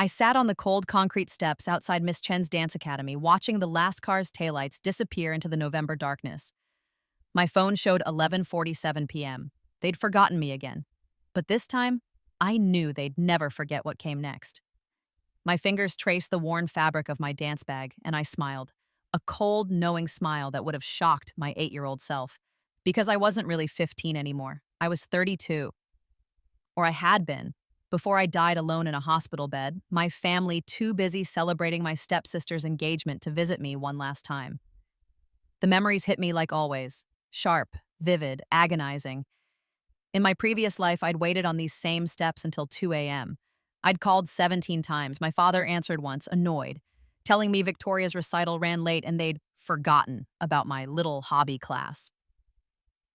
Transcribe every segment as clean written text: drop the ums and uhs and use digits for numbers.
I sat on the cold concrete steps outside Miss Chen's dance academy, watching the last car's taillights disappear into the November darkness. My phone showed 11:47 p.m. They'd forgotten me again. But this time, I knew they'd never forget what came next. My fingers traced the worn fabric of my dance bag, and I smiled. A cold, knowing smile that would have shocked my 8-year-old self. Because I wasn't really 15 anymore. I was 32. Or I had been. Before I died alone in a hospital bed, my family too busy celebrating my stepsister's engagement to visit me one last time. The memories hit me like always. Sharp, vivid, agonizing. In my previous life, I'd waited on these same steps until 2 a.m. I'd called 17 times. My father answered once, annoyed, telling me Victoria's recital ran late and they'd forgotten about my little hobby class.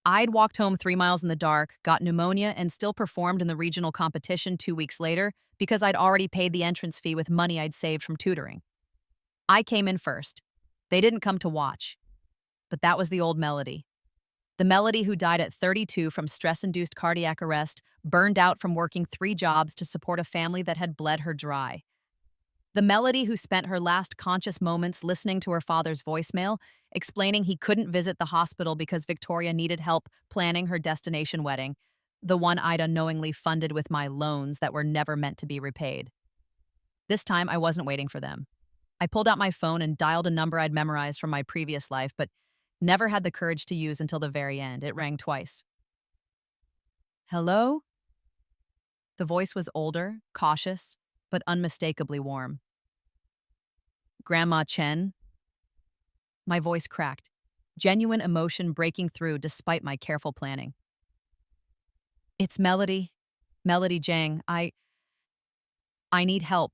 I'd walked home 3 miles in the dark, got pneumonia, and still performed in the regional competition 2 weeks later because I'd already paid the entrance fee with money I'd saved from tutoring. I came in first. They didn't come to watch. But that was the old Melody. The Melody who died at 32 from stress-induced cardiac arrest, burned out from working 3 jobs to support a family that had bled her dry. The Melody who spent her last conscious moments listening to her father's voicemail, explaining he couldn't visit the hospital because Victoria needed help planning her destination wedding, the one I'd unknowingly funded with my loans that were never meant to be repaid. This time, I wasn't waiting for them. I pulled out my phone and dialed a number I'd memorized from my previous life, but never had the courage to use until the very end. It rang twice. Hello? The voice was older, cautious, but unmistakably warm. Grandma Chen? My voice cracked, genuine emotion breaking through despite my careful planning. It's Melody. Melody Jiang. I need help.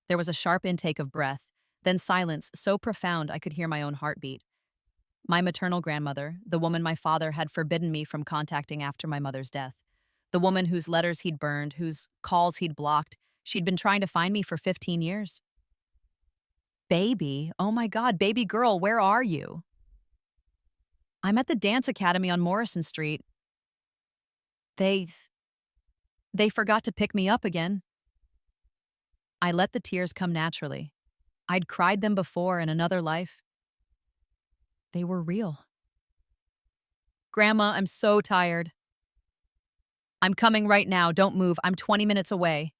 There was a sharp intake of breath, then silence so profound I could hear my own heartbeat. My maternal grandmother, the woman my father had forbidden me from contacting after my mother's death, the woman whose letters he'd burned, whose calls he'd blocked, she'd been trying to find me for 15 years. Baby, oh my God, baby girl, where are you? I'm at the dance academy on Morrison Street. They forgot to pick me up again. I let the tears come naturally. I'd cried them before in another life. They were real. Grandma, I'm so tired. I'm coming right now. Don't move. I'm 20 minutes away.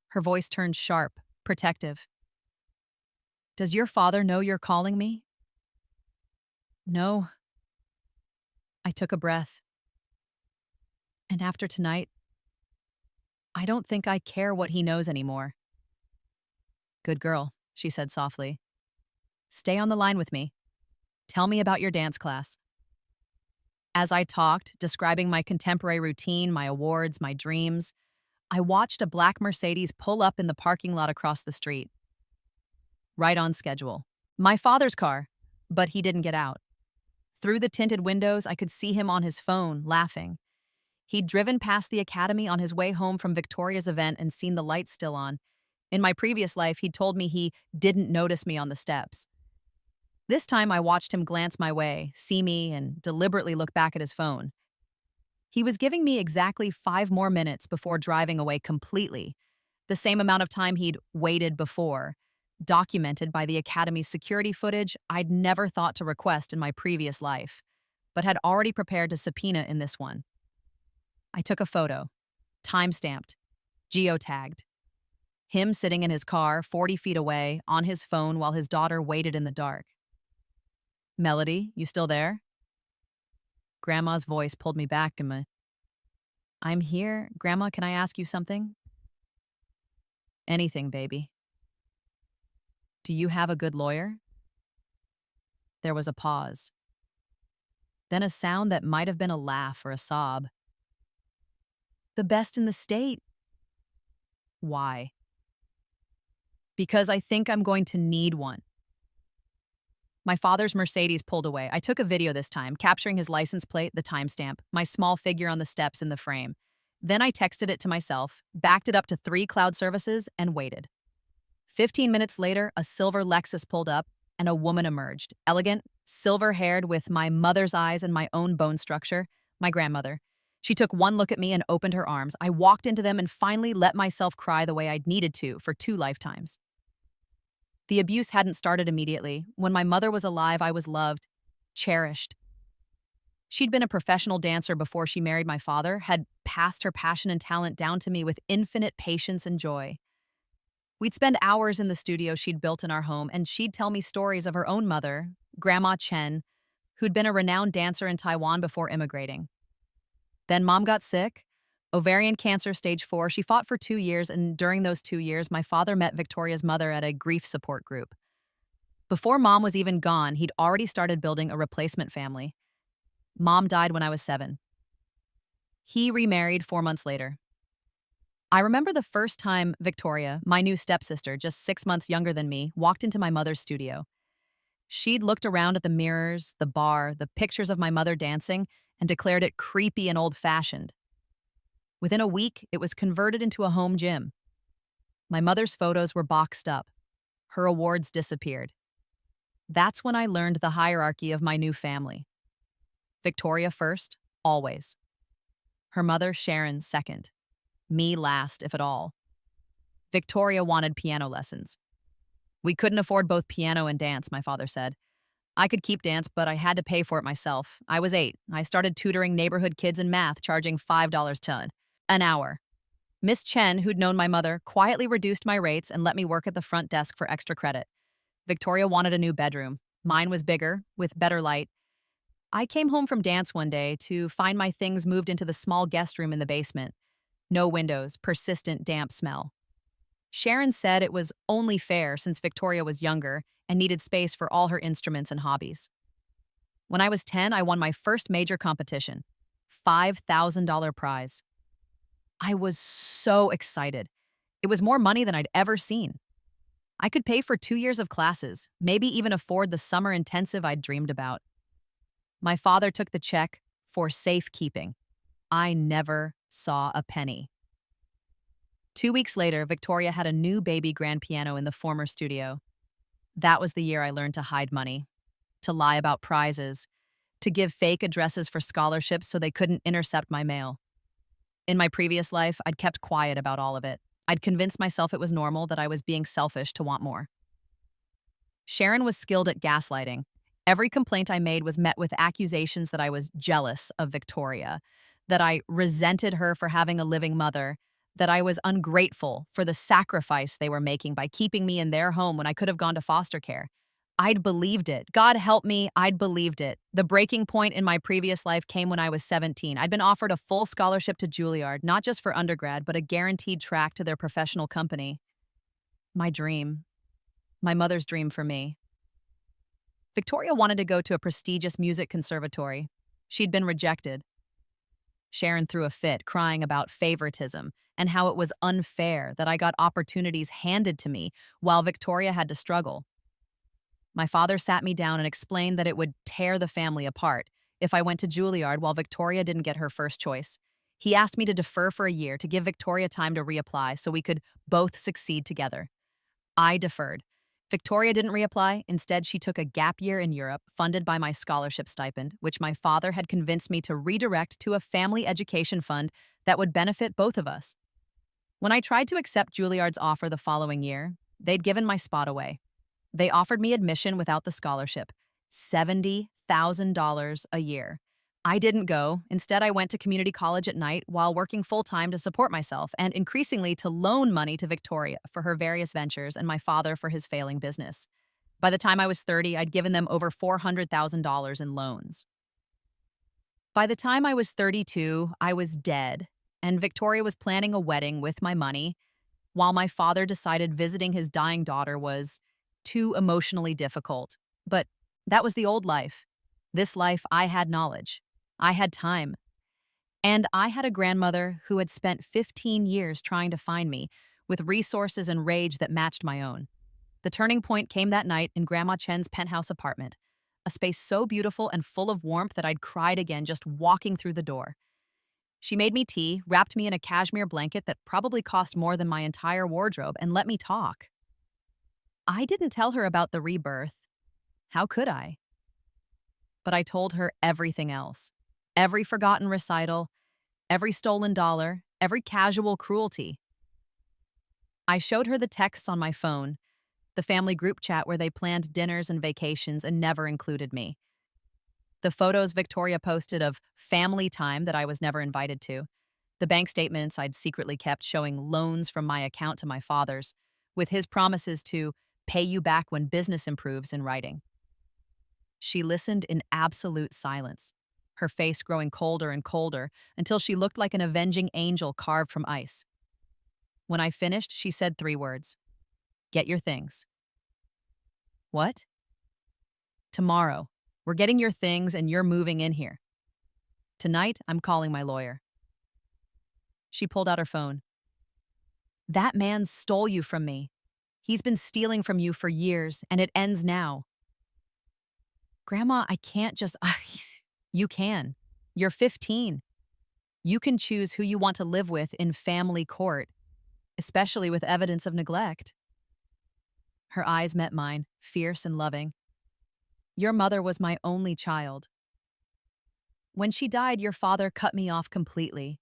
Her voice turned sharp, protective. Does your father know you're calling me? No. I took a breath. And after tonight, I don't think I care what he knows anymore. Good girl, she said softly. Stay on the line with me. Tell me about your dance class. As I talked, describing my contemporary routine, my awards, my dreams, I watched a black Mercedes pull up in the parking lot across the street. Right on schedule. My father's car, but he didn't get out. Through the tinted windows, I could see him on his phone, laughing. He'd driven past the academy on his way home from Victoria's event and seen the lights still on. In my previous life, he'd told me he didn't notice me on the steps. This time, I watched him glance my way, see me, and deliberately look back at his phone. He was giving me exactly 5 more minutes before driving away completely, the same amount of time he'd waited before, documented by the Academy's security footage I'd never thought to request in my previous life, but had already prepared to subpoena in this one. I took a photo, time-stamped, geotagged. Him sitting in his car 40 feet away, on his phone while his daughter waited in the dark. Melody, you still there? Grandma's voice pulled me back and I'm here. Grandma, can I ask you something? Anything, baby. Do you have a good lawyer? There was a pause. Then a sound that might have been a laugh or a sob. The best in the state. Why? Because I think I'm going to need one. My father's Mercedes pulled away. I took a video this time, capturing his license plate, the timestamp, my small figure on the steps in the frame. Then I texted it to myself, backed it up to 3 cloud services, and waited. 15 minutes later, a silver Lexus pulled up, and a woman emerged, elegant, silver-haired with my mother's eyes and my own bone structure, my grandmother. She took one look at me and opened her arms. I walked into them and finally let myself cry the way I'd needed to for 2 lifetimes. The abuse hadn't started immediately. When my mother was alive, I was loved, cherished. She'd been a professional dancer before she married my father, had passed her passion and talent down to me with infinite patience and joy. We'd spend hours in the studio she'd built in our home, and she'd tell me stories of her own mother, Grandma Chen, who'd been a renowned dancer in Taiwan before immigrating. Then Mom got sick, ovarian cancer stage 4. She fought for 2 years, and during those 2 years, my father met Victoria's mother at a grief support group. Before Mom was even gone, he'd already started building a replacement family. Mom died when I was 7. He remarried 4 months later. I remember the first time Victoria, my new stepsister, just 6 months younger than me, walked into my mother's studio. She'd looked around at the mirrors, the bar, the pictures of my mother dancing, and declared it creepy and old-fashioned. Within a week, it was converted into a home gym. My mother's photos were boxed up. Her awards disappeared. That's when I learned the hierarchy of my new family. Victoria first, always. Her mother, Sharon, second. Me last, if at all. Victoria wanted piano lessons. We couldn't afford both piano and dance, my father said. I could keep dance, but I had to pay for it myself. I was 8. I started tutoring neighborhood kids in math, charging $5 an hour. Miss Chen, who'd known my mother, quietly reduced my rates and let me work at the front desk for extra credit. Victoria wanted a new bedroom. Mine was bigger, with better light. I came home from dance one day to find my things moved into the small guest room in the basement. No windows, persistent damp smell. Sharon said it was only fair since Victoria was younger and needed space for all her instruments and hobbies. When I was 10, I won my first major competition, $5,000 prize. I was so excited. It was more money than I'd ever seen. I could pay for 2 years of classes, maybe even afford the summer intensive I'd dreamed about. My father took the check for safekeeping. I never saw a penny. 2 weeks later, Victoria had a new baby grand piano in the former studio. That was the year I learned to hide money, to lie about prizes, to give fake addresses for scholarships so they couldn't intercept my mail. In my previous life, I'd kept quiet about all of it. I'd convinced myself it was normal, that I was being selfish to want more. Sharon was skilled at gaslighting. Every complaint I made was met with accusations that I was jealous of Victoria, that I resented her for having a living mother, that I was ungrateful for the sacrifice they were making by keeping me in their home when I could have gone to foster care. I'd believed it. God help me, I'd believed it. The breaking point in my previous life came when I was 17. I'd been offered a full scholarship to Juilliard, not just for undergrad, but a guaranteed track to their professional company. My dream. My mother's dream for me. Victoria wanted to go to a prestigious music conservatory. She'd been rejected. Sharon threw a fit, crying about favoritism and how it was unfair that I got opportunities handed to me while Victoria had to struggle. My father sat me down and explained that it would tear the family apart if I went to Juilliard while Victoria didn't get her first choice. He asked me to defer for a year to give Victoria time to reapply so we could both succeed together. I deferred. Victoria didn't reapply. Instead, she took a gap year in Europe, funded by my scholarship stipend, which my father had convinced me to redirect to a family education fund that would benefit both of us. When I tried to accept Juilliard's offer the following year, they'd given my spot away. They offered me admission without the scholarship, $70,000 a year. I didn't go. Instead, I went to community college at night while working full-time to support myself and increasingly to loan money to Victoria for her various ventures and my father for his failing business. By the time I was 30, I'd given them over $400,000 in loans. By the time I was 32, I was dead, and Victoria was planning a wedding with my money, while my father decided visiting his dying daughter was too emotionally difficult. But that was the old life. This life, I had knowledge. I had time. And I had a grandmother who had spent 15 years trying to find me, with resources and rage that matched my own. The turning point came that night in Grandma Chen's penthouse apartment, a space so beautiful and full of warmth that I'd cried again just walking through the door. She made me tea, wrapped me in a cashmere blanket that probably cost more than my entire wardrobe, and let me talk. I didn't tell her about the rebirth. How could I? But I told her everything else. Every forgotten recital, every stolen dollar, every casual cruelty. I showed her the texts on my phone, the family group chat where they planned dinners and vacations and never included me. The photos Victoria posted of family time that I was never invited to. The bank statements I'd secretly kept showing loans from my account to my father's, with his promises to pay you back when business improves in writing. She listened in absolute silence, her face growing colder and colder until she looked like an avenging angel carved from ice. When I finished, she said 3 words. Get your things. What? Tomorrow. We're getting your things and you're moving in here. Tonight, I'm calling my lawyer. She pulled out her phone. That man stole you from me. He's been stealing from you for years, and it ends now. Grandma, I can't just... You can. You're 15. You can choose who you want to live with in family court, especially with evidence of neglect. Her eyes met mine, fierce and loving. Your mother was my only child. When she died, your father cut me off completely.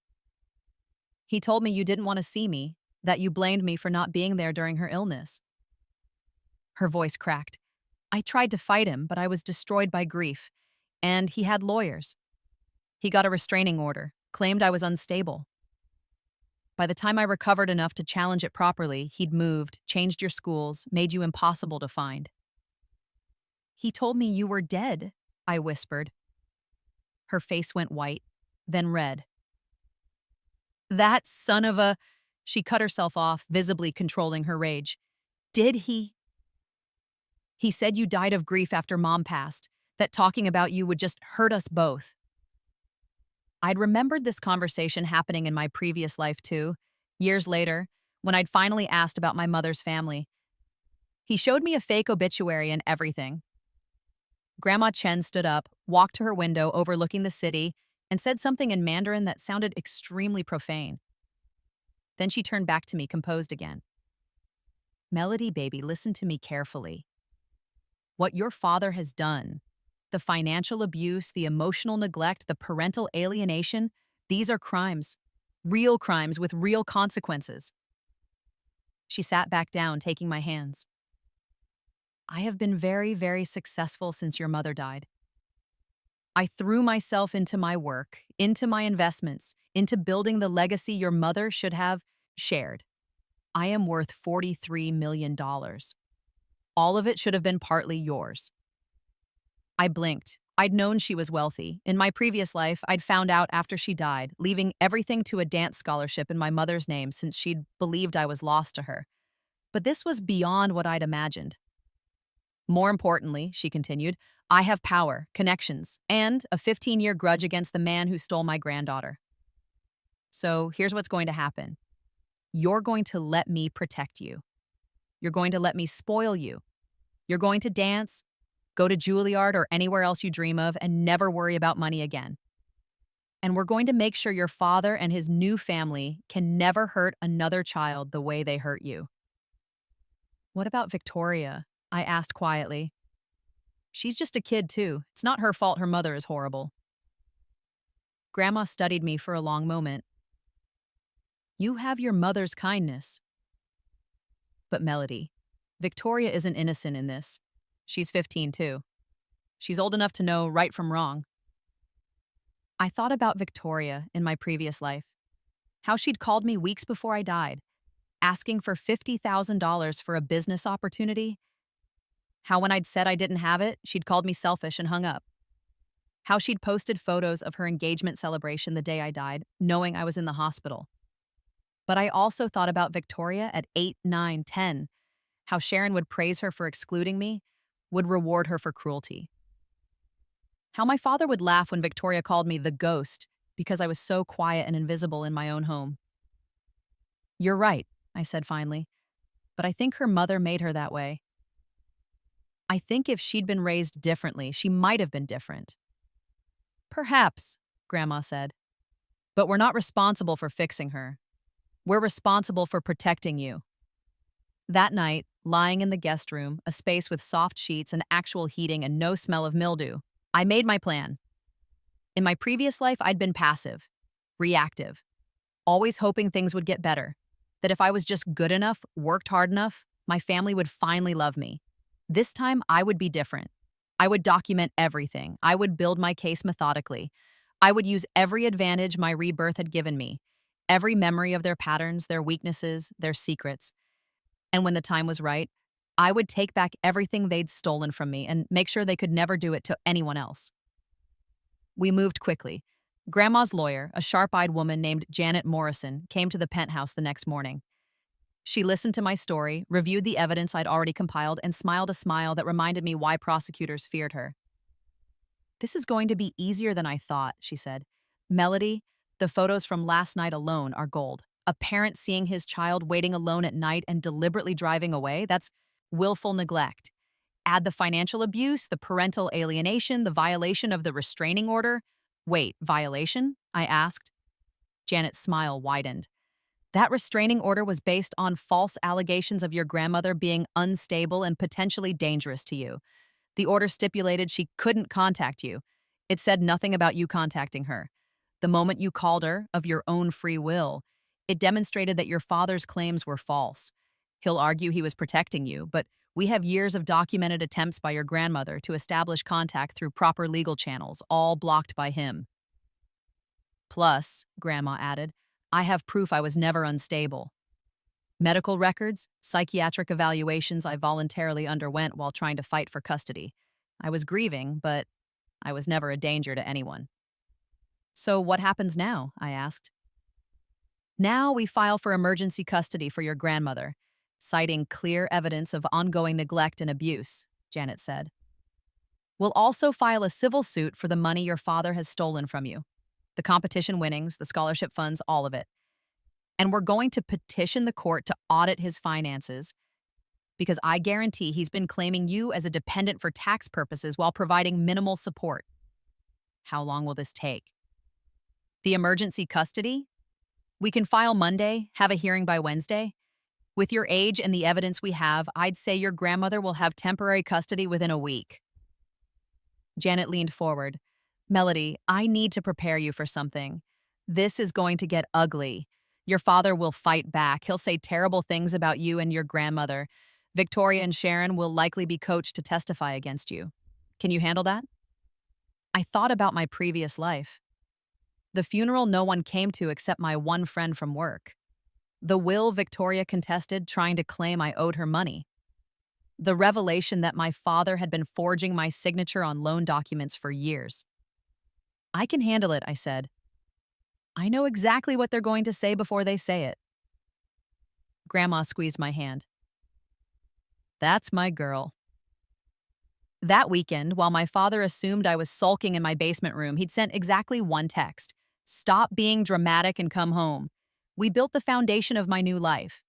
He told me you didn't want to see me, that you blamed me for not being there during her illness. Her voice cracked. I tried to fight him, but I was destroyed by grief, and he had lawyers. He got a restraining order, claimed I was unstable. By the time I recovered enough to challenge it properly, he'd moved, changed your schools, made you impossible to find. He told me you were dead, I whispered. Her face went white, then red. That son of a... She cut herself off, visibly controlling her rage. Did he? He said you died of grief after Mom passed, that talking about you would just hurt us both. I'd remembered this conversation happening in my previous life too, years later, when I'd finally asked about my mother's family. He showed me a fake obituary and everything. Grandma Chen stood up, walked to her window overlooking the city, and said something in Mandarin that sounded extremely profane. Then she turned back to me, composed again. Melody, baby, listen to me carefully. What your father has done, the financial abuse, the emotional neglect, the parental alienation, these are crimes. Real crimes with real consequences. She sat back down, taking my hands. I have been very, very successful since your mother died. I threw myself into my work, into my investments, into building the legacy your mother should have shared. I am worth $43 million. All of it should have been partly yours. I blinked. I'd known she was wealthy. In my previous life, I'd found out after she died, leaving everything to a dance scholarship in my mother's name since she'd believed I was lost to her. But this was beyond what I'd imagined. More importantly, she continued, I have power, connections, and a 15-year grudge against the man who stole my granddaughter. So here's what's going to happen. You're going to let me protect you. You're going to let me spoil you. You're going to dance, go to Juilliard or anywhere else you dream of, and never worry about money again. And we're going to make sure your father and his new family can never hurt another child the way they hurt you. What about Victoria? I asked quietly. She's just a kid too. It's not her fault her mother is horrible. Grandma studied me for a long moment. You have your mother's kindness. But Melody, Victoria isn't innocent in this. She's 15 too. She's old enough to know right from wrong. I thought about Victoria in my previous life. How she'd called me weeks before I died, asking for $50,000 for a business opportunity. How when I'd said I didn't have it, she'd called me selfish and hung up. How she'd posted photos of her engagement celebration the day I died, knowing I was in the hospital. But I also thought about Victoria at 8, 9, 10, how Sharon would praise her for excluding me, would reward her for cruelty. How my father would laugh when Victoria called me the ghost because I was so quiet and invisible in my own home. You're right, I said finally, but I think her mother made her that way. I think if she'd been raised differently, she might have been different. Perhaps, Grandma said, but we're not responsible for fixing her. We're responsible for protecting you. That night, lying in the guest room, a space with soft sheets and actual heating and no smell of mildew, I made my plan. In my previous life, I'd been passive, reactive, always hoping things would get better, that if I was just good enough, worked hard enough, my family would finally love me. This time, I would be different. I would document everything. I would build my case methodically. I would use every advantage my rebirth had given me, every memory of their patterns, their weaknesses, their secrets. And when the time was right, I would take back everything they'd stolen from me and make sure they could never do it to anyone else. We moved quickly. Grandma's lawyer, a sharp-eyed woman named Janet Morrison, came to the penthouse the next morning. She listened to my story, reviewed the evidence I'd already compiled, and smiled a smile that reminded me why prosecutors feared her. "This is going to be easier than I thought," she said. "Melody, the photos from last night alone are gold. A parent seeing his child waiting alone at night and deliberately driving away, that's willful neglect. Add the financial abuse, the parental alienation, the violation of the restraining order." "Wait, violation?" I asked. Janet's smile widened. "That restraining order was based on false allegations of your grandmother being unstable and potentially dangerous to you. The order stipulated she couldn't contact you. It said nothing about you contacting her. The moment you called her, of your own free will, it demonstrated that your father's claims were false. He'll argue he was protecting you, but we have years of documented attempts by your grandmother to establish contact through proper legal channels, all blocked by him. Plus," Grandma added, "I have proof I was never unstable. Medical records, psychiatric evaluations I voluntarily underwent while trying to fight for custody. I was grieving, but I was never a danger to anyone." "So what happens now?" I asked. "Now we file for emergency custody for your grandmother, citing clear evidence of ongoing neglect and abuse," Janet said. "We'll also file a civil suit for the money your father has stolen from you. The competition winnings, the scholarship funds, all of it. And we're going to petition the court to audit his finances because I guarantee he's been claiming you as a dependent for tax purposes while providing minimal support." "How long will this take?" "The emergency custody? We can file Monday, have a hearing by Wednesday. With your age and the evidence we have, I'd say your grandmother will have temporary custody within a week." Janet leaned forward. "Melody, I need to prepare you for something. This is going to get ugly. Your father will fight back. He'll say terrible things about you and your grandmother. Victoria and Sharon will likely be coached to testify against you. Can you handle that?" I thought about my previous life. The funeral no one came to except my one friend from work. The will Victoria contested, trying to claim I owed her money. The revelation that my father had been forging my signature on loan documents for years. "I can handle it," I said. "I know exactly what they're going to say before they say it." Grandma squeezed my hand. "That's my girl." That weekend, while my father assumed I was sulking in my basement room, he'd sent exactly one text: "Stop being dramatic and come home." We built the foundation of my new life.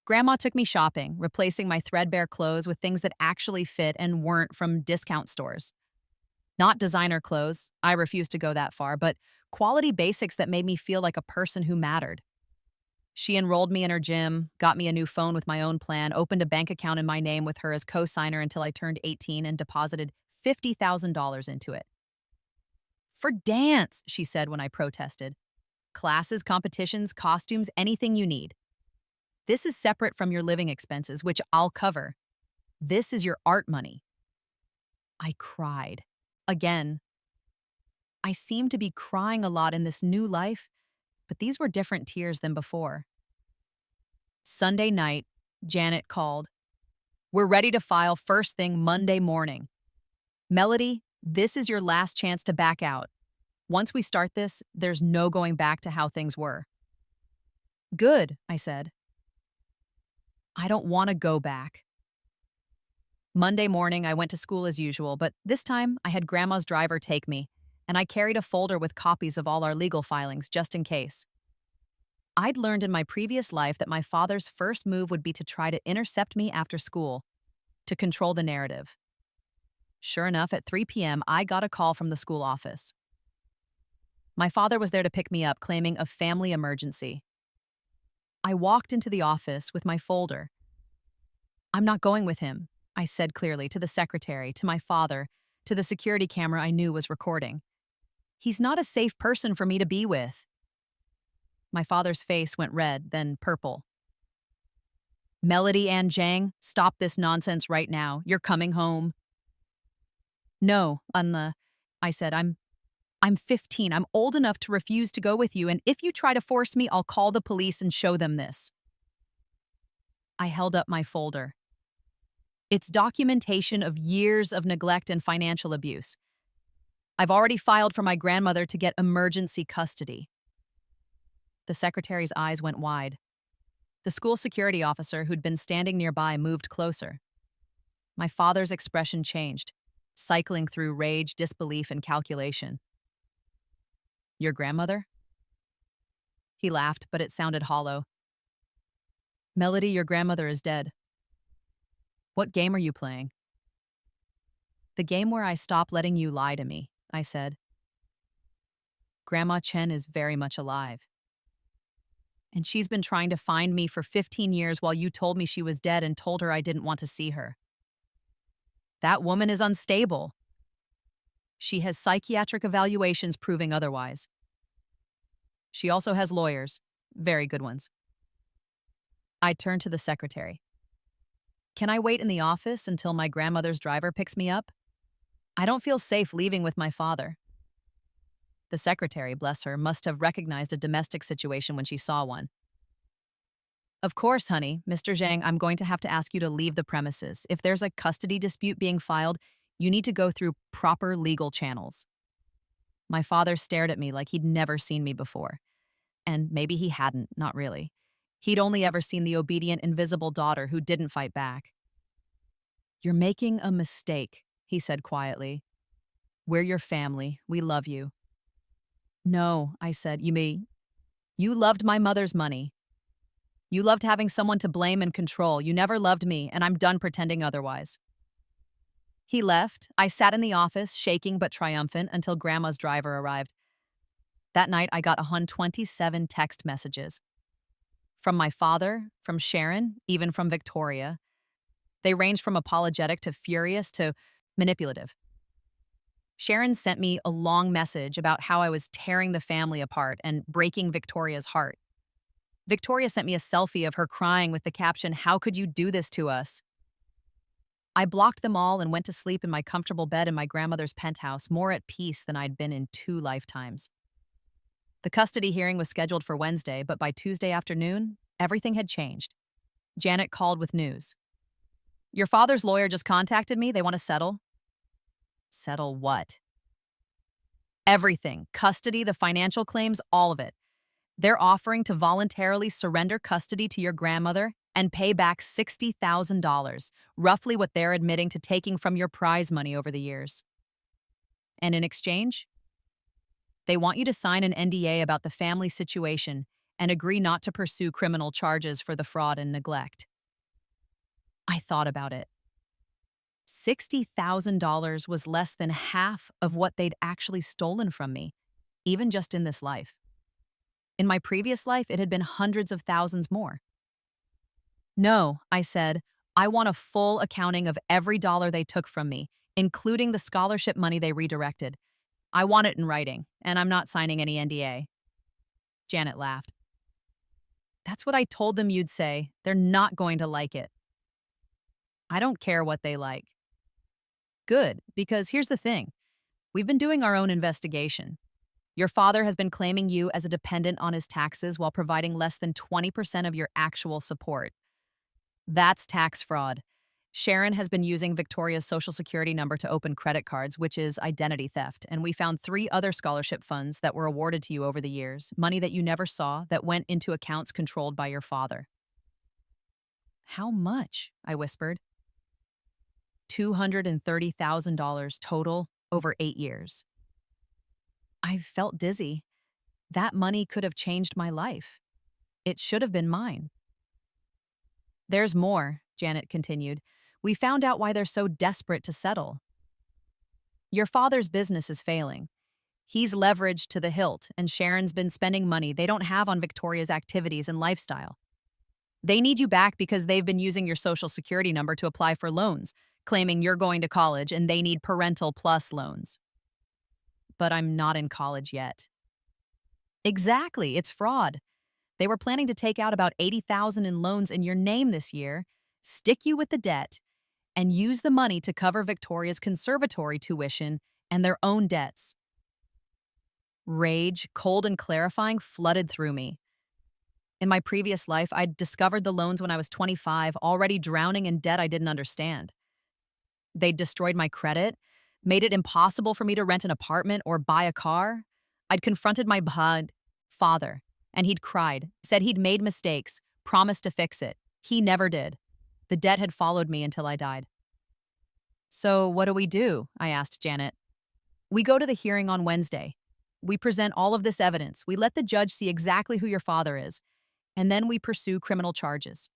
Grandma took me shopping, replacing my threadbare clothes with things that actually fit and weren't from discount stores. Not designer clothes, I refused to go that far, but quality basics that made me feel like a person who mattered. She enrolled me in her gym, got me a new phone with my own plan, opened a bank account in my name with her as co-signer until I turned 18 and deposited $50,000 into it. "For dance," she said when I protested. "Classes, competitions, costumes, anything you need. This is separate from your living expenses, which I'll cover. This is your art money." I cried. Again. I seemed to be crying a lot in this new life, but these were different tears than before. Sunday night, Janet called. "We're ready to file first thing Monday morning. Melody, this is your last chance to back out. Once we start this, there's no going back to how things were." "Good," I said. "I don't want to go back." Monday morning, I went to school as usual, but this time I had Grandma's driver take me, and I carried a folder with copies of all our legal filings just in case. I'd learned in my previous life that my father's first move would be to try to intercept me after school, to control the narrative. Sure enough, at 3 p.m., I got a call from the school office. My father was there to pick me up, claiming a family emergency. I walked into the office with my folder. "I'm not going with him," I said clearly to the secretary, to my father, to the security camera I knew was recording. He's not a safe person for me to be with. My father's face went red, then purple. Melody Ann Jang, stop this nonsense right now. You're coming home. No, I said, I'm 15. I'm old enough to refuse to go with you, and if you try to force me, I'll call the police and show them this. I held up my folder. It's documentation of years of neglect and financial abuse. I've already filed for my grandmother to get emergency custody. The secretary's eyes went wide. The school security officer who'd been standing nearby moved closer. My father's expression changed, cycling through rage, disbelief, and calculation. Your grandmother? He laughed, but it sounded hollow. Melody, your grandmother is dead. What game are you playing? The game where I stop letting you lie to me, I said. Grandma Chen is very much alive. And she's been trying to find me for 15 years while you told me she was dead and told her I didn't want to see her. That woman is unstable. She has psychiatric evaluations proving otherwise. She also has lawyers, very good ones. I turned to the secretary. Can I wait in the office until my grandmother's driver picks me up? I don't feel safe leaving with my father. The secretary, bless her, must have recognized a domestic situation when she saw one. Of course, honey, Mr. Zhang, I'm going to have to ask you to leave the premises. If there's a custody dispute being filed, you need to go through proper legal channels. My father stared at me like he'd never seen me before. And maybe he hadn't, not really. He'd only ever seen the obedient, invisible daughter who didn't fight back. You're making a mistake, he said quietly. We're your family. We love you. No, I said, you loved my mother's money. You loved having someone to blame and control. You never loved me, and I'm done pretending otherwise. He left. I sat in the office, shaking but triumphant, until Grandma's driver arrived. That night, I got 127 text messages. From my father, from Sharon, even from Victoria. They ranged from apologetic to furious to manipulative. Sharon sent me a long message about how I was tearing the family apart and breaking Victoria's heart. Victoria sent me a selfie of her crying with the caption, "How could you do this to us?" I blocked them all and went to sleep in my comfortable bed in my grandmother's penthouse, more at peace than I'd been in 2 lifetimes. The custody hearing was scheduled for Wednesday, but by Tuesday afternoon, everything had changed. Janet called with news. Your father's lawyer just contacted me. They want to settle. Settle what? Everything. Custody, the financial claims, all of it. They're offering to voluntarily surrender custody to your grandmother and pay back $60,000, roughly what they're admitting to taking from your prize money over the years. And in exchange, they want you to sign an NDA about the family situation and agree not to pursue criminal charges for the fraud and neglect. I thought about it. $60,000 was less than half of what they'd actually stolen from me, even just in this life. In my previous life, it had been hundreds of thousands more. No, I said, I want a full accounting of every dollar they took from me, including the scholarship money they redirected. I want it in writing, and I'm not signing any NDA. Janet laughed. That's what I told them you'd say. They're not going to like it. I don't care what they like. Good, because here's the thing. We've been doing our own investigation. Your father has been claiming you as a dependent on his taxes while providing less than 20% of your actual support. That's tax fraud. Sharon has been using Victoria's social security number to open credit cards, which is identity theft, and we found 3 other scholarship funds that were awarded to you over the years, money that you never saw that went into accounts controlled by your father. How much? I whispered. $230,000 total over 8 years. I felt dizzy. That money could have changed my life. It should have been mine. There's more, Janet continued. We found out why they're so desperate to settle. Your father's business is failing. He's leveraged to the hilt, and Sharon's been spending money they don't have on Victoria's activities and lifestyle. They need you back because they've been using your social security number to apply for loans, claiming you're going to college and they need parental plus loans. but I'm not in college yet. Exactly, it's fraud. They were planning to take out about 80,000 in loans in your name this year, stick you with the debt, and use the money to cover Victoria's conservatory tuition and their own debts. Rage, cold and clarifying, flooded through me. In my previous life, I'd discovered the loans when I was 25, already drowning in debt I didn't understand. They'd destroyed my credit, made it impossible for me to rent an apartment or buy a car. I'd confronted my father, and he'd cried, said he'd made mistakes, promised to fix it. He never did. The debt had followed me until I died. So what do? I asked Janet. We go to the hearing on Wednesday. We present all of this evidence. We let the judge see exactly who your father is, and then we pursue criminal charges.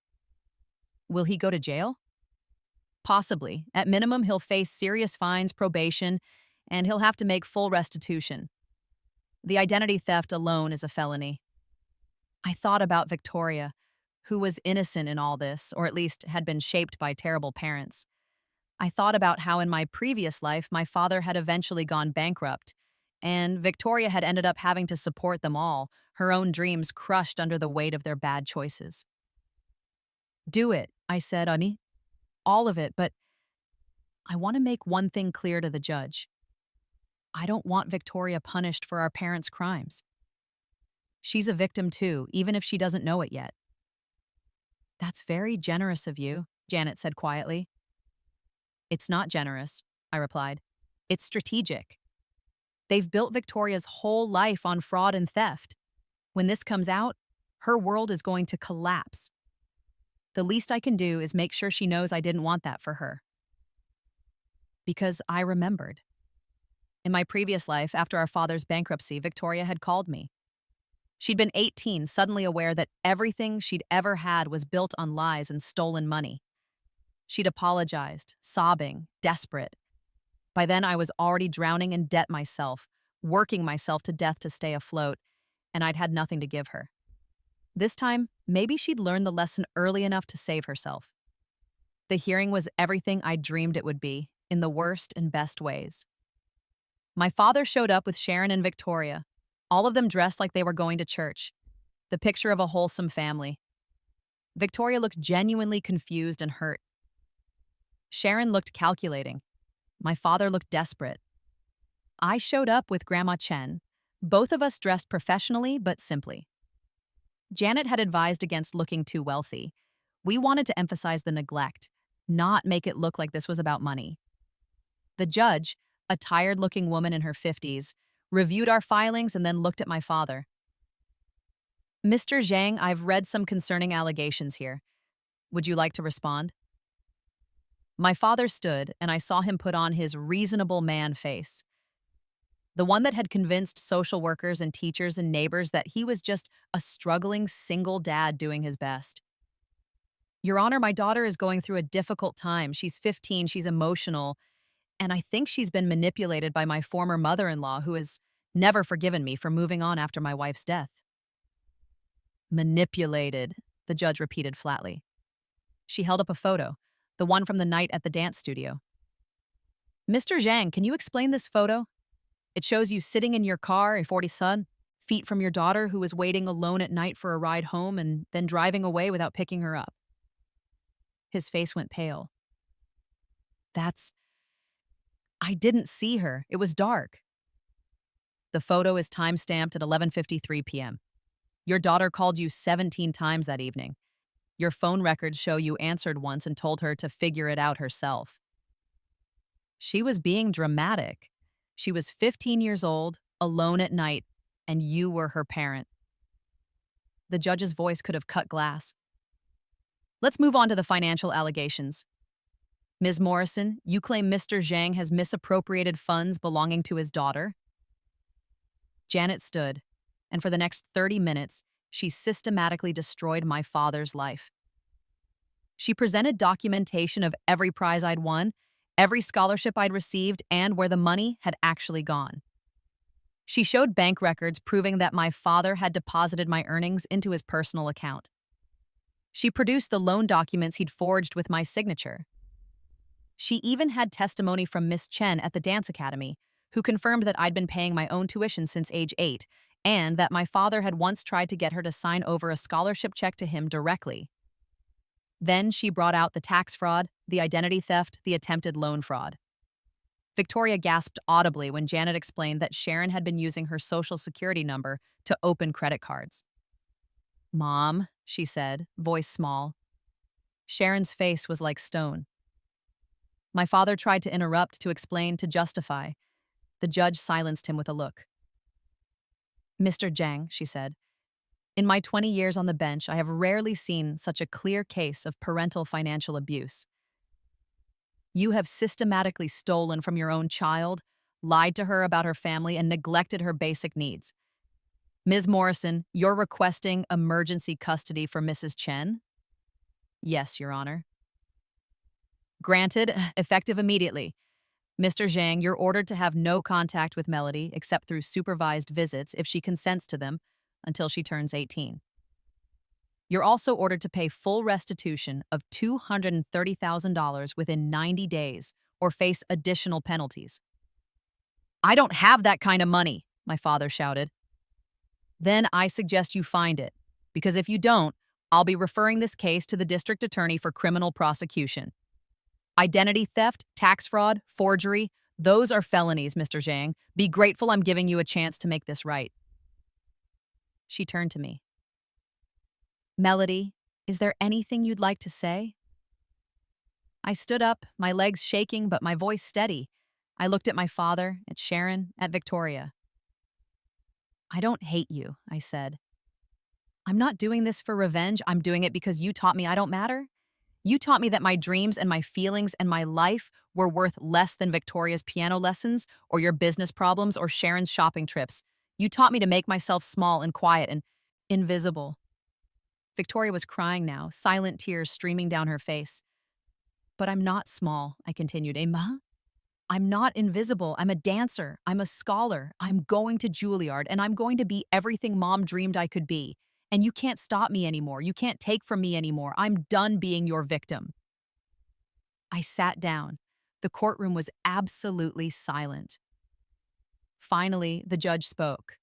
Will he go to jail? Possibly. At minimum, he'll face serious fines, probation, and he'll have to make full restitution. The identity theft alone is a felony. I thought about Victoria, who was innocent in all this, or at least had been shaped by terrible parents. I thought about how in my previous life my father had eventually gone bankrupt, and Victoria had ended up having to support them all, her own dreams crushed under the weight of their bad choices. Do it, I said, Ani. All of it, but I want to make one thing clear to the judge. I don't want Victoria punished for our parents' crimes. She's a victim too, even if she doesn't know it yet. That's very generous of you, Janet said quietly. It's not generous, I replied. It's strategic. They've built Victoria's whole life on fraud and theft. When this comes out, her world is going to collapse. The least I can do is make sure she knows I didn't want that for her. Because I remembered. In my previous life, after our father's bankruptcy, Victoria had called me. She'd been 18, suddenly aware that everything she'd ever had was built on lies and stolen money. She'd apologized, sobbing, desperate. By then, I was already drowning in debt myself, working myself to death to stay afloat, and I'd had nothing to give her. This time, maybe she'd learned the lesson early enough to save herself. The hearing was everything I dreamed it would be, in the worst and best ways. My father showed up with Sharon and Victoria, all of them dressed like they were going to church, the picture of a wholesome family. Victoria looked genuinely confused and hurt. Sharon looked calculating. My father looked desperate. I showed up with Grandma Chen, both of us dressed professionally but simply. Janet had advised against looking too wealthy. We wanted to emphasize the neglect, not make it look like this was about money. The judge, a tired-looking woman in her 50s, reviewed our filings and then looked at my father. Mr. Zhang, I've read some concerning allegations here. Would you like to respond? My father stood, and I saw him put on his reasonable man face. The one that had convinced social workers and teachers and neighbors that he was just a struggling single dad doing his best. Your Honor, my daughter is going through a difficult time. She's 15, she's emotional, and I think she's been manipulated by my former mother-in-law, who has never forgiven me for moving on after my wife's death. Manipulated, the judge repeated flatly. She held up a photo, the one from the night at the dance studio. Mr. Zhang, can you explain this photo? It shows you sitting in your car, a 40 son, feet from your daughter who was waiting alone at night for a ride home and then driving away without picking her up. His face went pale. I didn't see her. It was dark. The photo is time-stamped at 11:53 p.m. Your daughter called you 17 times that evening. Your phone records show you answered once and told her to figure it out herself. She was being dramatic. She was 15 years old, alone at night, and you were her parent. The judge's voice could have cut glass. Let's move on to the financial allegations. Ms. Morrison, you claim Mr. Zhang has misappropriated funds belonging to his daughter? Janet stood, and for the next 30 minutes, she systematically destroyed my father's life. She presented documentation of every prize I'd won, every scholarship I'd received, and where the money had actually gone. She showed bank records proving that my father had deposited my earnings into his personal account. She produced the loan documents he'd forged with my signature. She even had testimony from Miss Chen at the dance academy, who confirmed that I'd been paying my own tuition since age 8, and that my father had once tried to get her to sign over a scholarship check to him directly. Then she brought out the tax fraud, the identity theft, the attempted loan fraud. Victoria gasped audibly when Janet explained that Sharon had been using her social security number to open credit cards. "Mom," she said, voice small. Sharon's face was like stone. My father tried to interrupt, to explain, to justify. The judge silenced him with a look. "Mr. Zhang," she said, "in my 20 years on the bench, I have rarely seen such a clear case of parental financial abuse. You have systematically stolen from your own child, lied to her about her family, and neglected her basic needs. Ms. Morrison, you're requesting emergency custody for Mrs. Chen?" "Yes, Your Honor." "Granted, effective immediately. Mr. Zhang, you're ordered to have no contact with Melody except through supervised visits if she consents to them until she turns 18. You're also ordered to pay full restitution of $230,000 within 90 days or face additional penalties." "I don't have that kind of money," my father shouted. "Then I suggest you find it, because if you don't, I'll be referring this case to the district attorney for criminal prosecution. Identity theft, tax fraud, forgery, those are felonies, Mr. Zhang. Be grateful I'm giving you a chance to make this right." She turned to me. "Melody, is there anything you'd like to say?" I stood up, my legs shaking but my voice steady. I looked at my father, at Sharon, at Victoria. "I don't hate you," I said. "I'm not doing this for revenge. I'm doing it because you taught me I don't matter. You taught me that my dreams and my feelings and my life were worth less than Victoria's piano lessons or your business problems or Sharon's shopping trips. You taught me to make myself small and quiet and invisible." Victoria was crying now, silent tears streaming down her face. "But I'm not small," I continued. "Emma? I'm not invisible. I'm a dancer. I'm a scholar. I'm going to Juilliard, and I'm going to be everything Mom dreamed I could be. And you can't stop me anymore. You can't take from me anymore. I'm done being your victim." I sat down. The courtroom was absolutely silent. Finally, the judge spoke.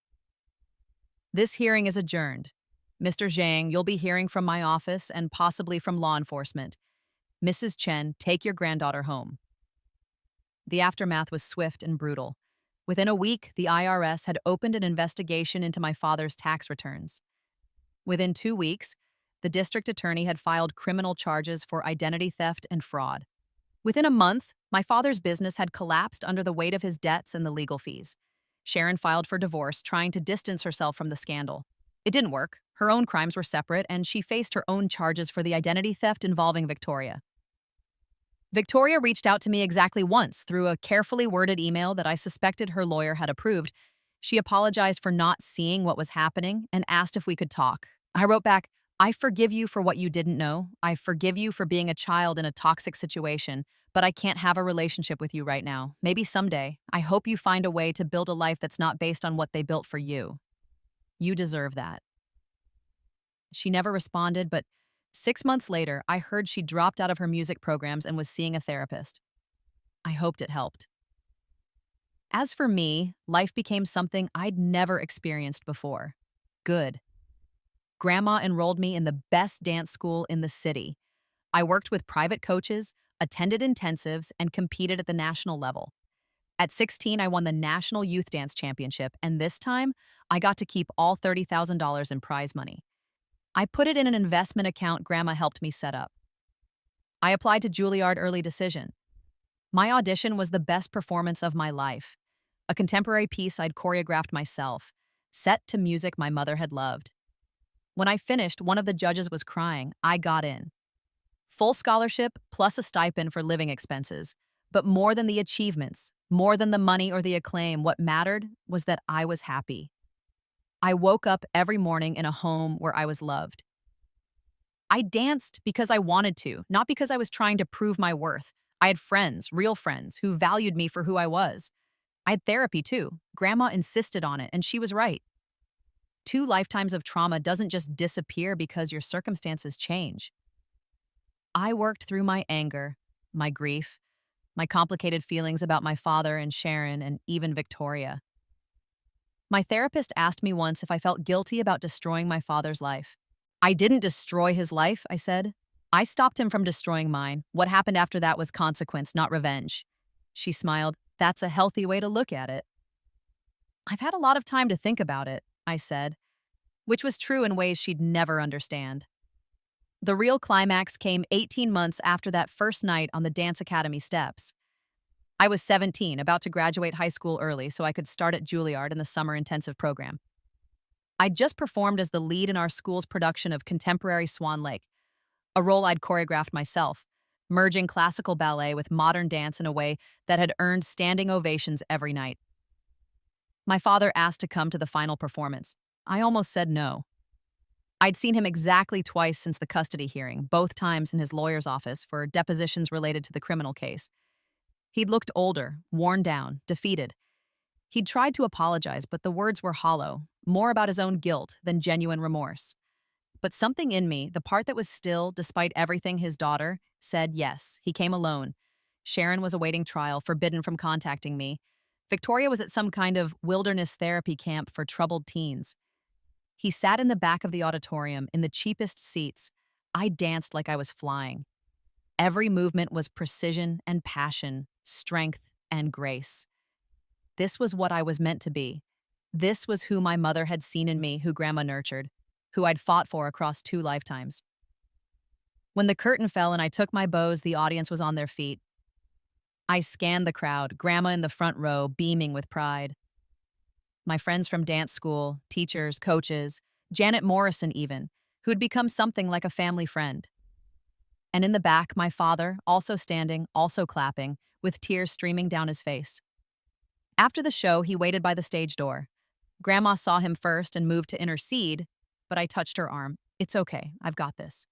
"This hearing is adjourned. Mr. Zhang, you'll be hearing from my office and possibly from law enforcement. Mrs. Chen, take your granddaughter home." The aftermath was swift and brutal. Within a week, the IRS had opened an investigation into my father's tax returns. Within 2 weeks, the district attorney had filed criminal charges for identity theft and fraud. Within a month, my father's business had collapsed under the weight of his debts and the legal fees. Sharon filed for divorce, trying to distance herself from the scandal. It didn't work. Her own crimes were separate, and she faced her own charges for the identity theft involving Victoria. Victoria reached out to me exactly once through a carefully worded email that I suspected her lawyer had approved. She apologized for not seeing what was happening and asked if we could talk. I wrote back, "I forgive you for what you didn't know. I forgive you for being a child in a toxic situation, but I can't have a relationship with you right now. Maybe someday. I hope you find a way to build a life that's not based on what they built for you. You deserve that." She never responded, but 6 months later, I heard she dropped out of her music programs and was seeing a therapist. I hoped it helped. As for me, life became something I'd never experienced before. Good. Grandma enrolled me in the best dance school in the city. I worked with private coaches, attended intensives, and competed at the national level. At 16, I won the National Youth Dance Championship, and this time, I got to keep all $30,000 in prize money. I put it in an investment account Grandma helped me set up. I applied to Juilliard Early Decision. My audition was the best performance of my life. A contemporary piece I'd choreographed myself, set to music my mother had loved. When I finished, one of the judges was crying. I got in. Full scholarship plus a stipend for living expenses. But more than the achievements, more than the money or the acclaim, what mattered was that I was happy. I woke up every morning in a home where I was loved. I danced because I wanted to, not because I was trying to prove my worth. I had friends, real friends, who valued me for who I was. I had therapy too. Grandma insisted on it, and she was right. 2 lifetimes of trauma doesn't just disappear because your circumstances change. I worked through my anger, my grief, my complicated feelings about my father and Sharon and even Victoria. My therapist asked me once if I felt guilty about destroying my father's life. I didn't destroy his life, I said. I stopped him from destroying mine. What happened after that was consequence, not revenge. She smiled. That's a healthy way to look at it. I've had a lot of time to think about it, I said, which was true in ways she'd never understand. The real climax came 18 months after that first night on the dance academy steps. I was 17, about to graduate high school early so I could start at Juilliard in the summer intensive program. I'd just performed as the lead in our school's production of contemporary Swan Lake, a role I'd choreographed myself, merging classical ballet with modern dance in a way that had earned standing ovations every night. My father asked to come to the final performance. I almost said no. I'd seen him exactly twice since the custody hearing, both times in his lawyer's office for depositions related to the criminal case. He'd looked older, worn down, defeated. He'd tried to apologize, but the words were hollow, more about his own guilt than genuine remorse. But something in me, the part that was still, despite everything his daughter, said yes. He came alone. Sharon was awaiting trial, forbidden from contacting me. Victoria was at some kind of wilderness therapy camp for troubled teens. He sat in the back of the auditorium, in the cheapest seats. I danced like I was flying. Every movement was precision and passion, strength and grace. This was what I was meant to be. This was who my mother had seen in me, who Grandma nurtured, who I'd fought for across 2 lifetimes. When the curtain fell and I took my bows, the audience was on their feet. I scanned the crowd, Grandma in the front row, beaming with pride. My friends from dance school, teachers, coaches, Janet Morrison even, who'd become something like a family friend. And in the back, my father, also standing, also clapping, with tears streaming down his face. After the show, he waited by the stage door. Grandma saw him first and moved to intercede, but I touched her arm. It's okay, I've got this.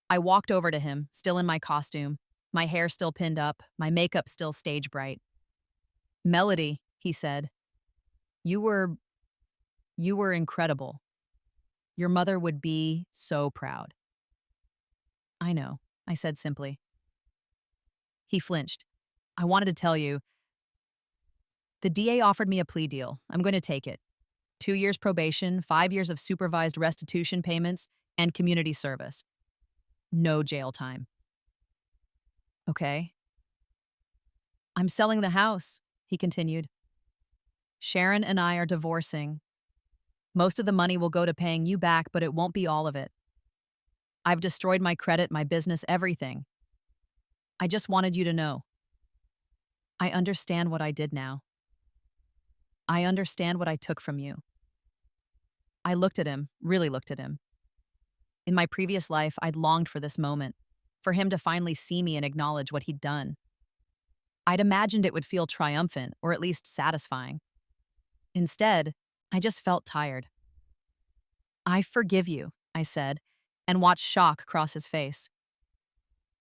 I walked over to him, still in my costume, my hair still pinned up, my makeup still stage bright. Melody, he said, you were incredible. Your mother would be so proud. I know, I said simply. He flinched. I wanted to tell you. The DA offered me a plea deal. I'm going to take it. 2 years probation, 5 years of supervised restitution payments, and community service. No jail time. Okay. I'm selling the house, he continued. Sharon and I are divorcing. Most of the money will go to paying you back, but it won't be all of it. I've destroyed my credit, my business, everything. I just wanted you to know. I understand what I did now. I understand what I took from you. I looked at him, really looked at him. In my previous life, I'd longed for this moment, for him to finally see me and acknowledge what he'd done. I'd imagined it would feel triumphant, or at least satisfying. Instead, I just felt tired. I forgive you, I said, and watched shock cross his face.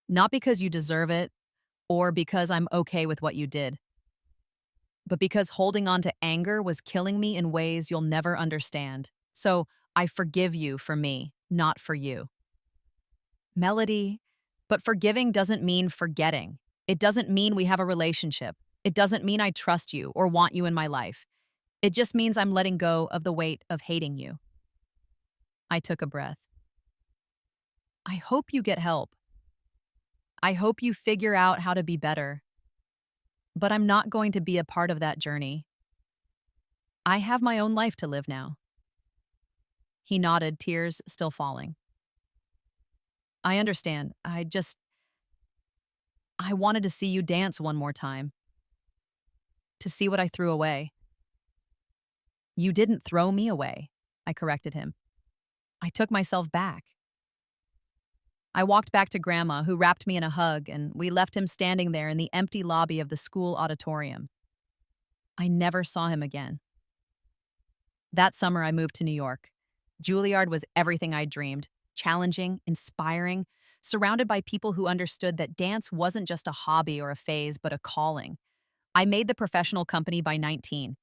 Not because you deserve it, or because I'm okay with what you did, but because holding on to anger was killing me in ways you'll never understand. So I forgive you for me, not for you. Melody, but forgiving doesn't mean forgetting. It doesn't mean we have a relationship. It doesn't mean I trust you or want you in my life. It just means I'm letting go of the weight of hating you. I took a breath. I hope you get help. I hope you figure out how to be better. But I'm not going to be a part of that journey. I have my own life to live now. He nodded, tears still falling. I understand. I wanted to see you dance one more time. To see what I threw away. You didn't throw me away, I corrected him. I took myself back. I walked back to Grandma, who wrapped me in a hug, and we left him standing there in the empty lobby of the school auditorium. I never saw him again. That summer, I moved to New York. Juilliard was everything I'd dreamed, challenging, inspiring, surrounded by people who understood that dance wasn't just a hobby or a phase, but a calling. I made the professional company by 19.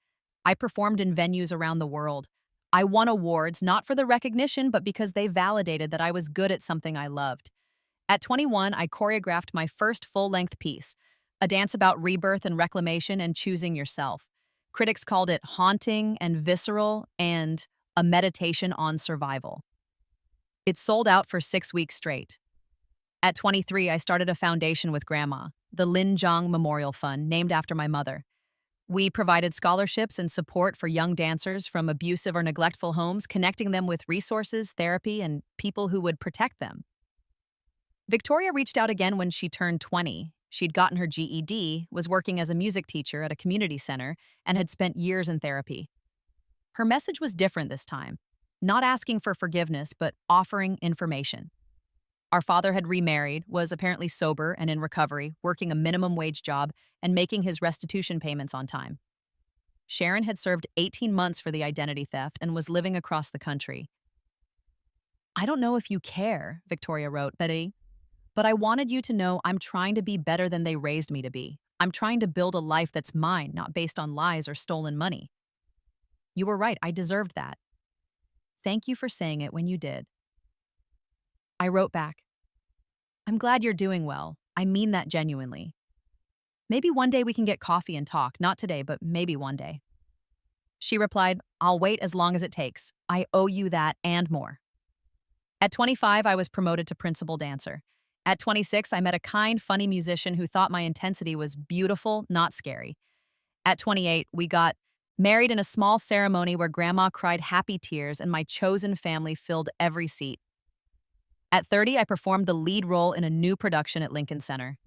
I performed in venues around the world. I won awards, not for the recognition, but because they validated that I was good at something I loved. At 21, I choreographed my first full-length piece, a dance about rebirth and reclamation and choosing yourself. Critics called it haunting and visceral and a meditation on survival. It sold out for 6 weeks straight. At 23, I started a foundation with Grandma, the Lin Zhang Memorial Fund, named after my mother. We provided scholarships and support for young dancers from abusive or neglectful homes, connecting them with resources, therapy, and people who would protect them. Victoria reached out again when she turned 20. She'd gotten her GED, was working as a music teacher at a community center, and had spent years in therapy. Her message was different this time, not asking for forgiveness, but offering information. Our father had remarried, was apparently sober and in recovery, working a minimum wage job and making his restitution payments on time. Sharon had served 18 months for the identity theft and was living across the country. "I don't know if you care," Victoria wrote, Betty, "but I wanted you to know I'm trying to be better than they raised me to be. I'm trying to build a life that's mine, not based on lies or stolen money. You were right, I deserved that. Thank you for saying it when you did." I wrote back, "I'm glad you're doing well. I mean that genuinely. Maybe one day we can get coffee and talk, not today, but maybe one day." She replied, "I'll wait as long as it takes. I owe you that and more." At 25, I was promoted to principal dancer. At 26, I met a kind, funny musician who thought my intensity was beautiful, not scary. At 28, we got married in a small ceremony where Grandma cried happy tears and my chosen family filled every seat. At 30, I performed the lead role in a new production at Lincoln Center.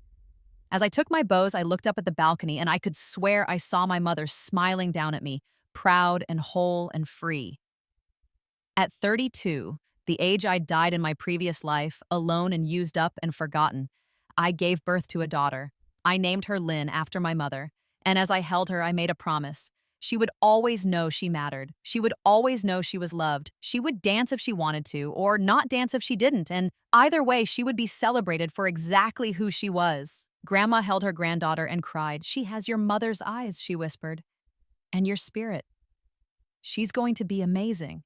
As I took my bows, I looked up at the balcony and I could swear I saw my mother smiling down at me, proud and whole and free. At 32, the age I'd died in my previous life, alone and used up and forgotten, I gave birth to a daughter. I named her Lynn after my mother, and as I held her, I made a promise. She would always know she mattered. She would always know she was loved. She would dance if she wanted to, or not dance if she didn't, and either way, she would be celebrated for exactly who she was. Grandma held her granddaughter and cried. "She has your mother's eyes," she whispered, "and your spirit. She's going to be amazing."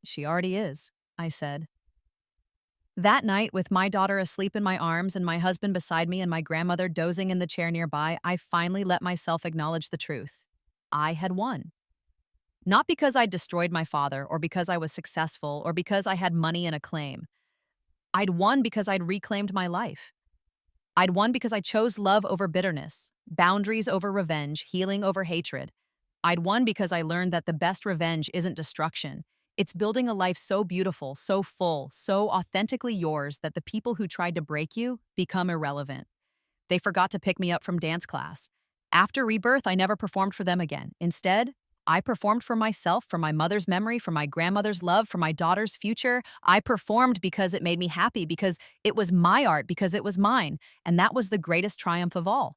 "She already is," I said. That night, with my daughter asleep in my arms and my husband beside me and my grandmother dozing in the chair nearby, I finally let myself acknowledge the truth. I had won. Not because I'd destroyed my father, or because I was successful, or because I had money and acclaim. I'd won because I'd reclaimed my life. I'd won because I chose love over bitterness, boundaries over revenge, healing over hatred. I'd won because I learned that the best revenge isn't destruction. It's building a life so beautiful, so full, so authentically yours that the people who tried to break you become irrelevant. They forgot to pick me up from dance class. After Rebirth, I never performed for them again. Instead, I performed for myself, for my mother's memory, for my grandmother's love, for my daughter's future. I performed because it made me happy, because it was my art, because it was mine. And that was the greatest triumph of all.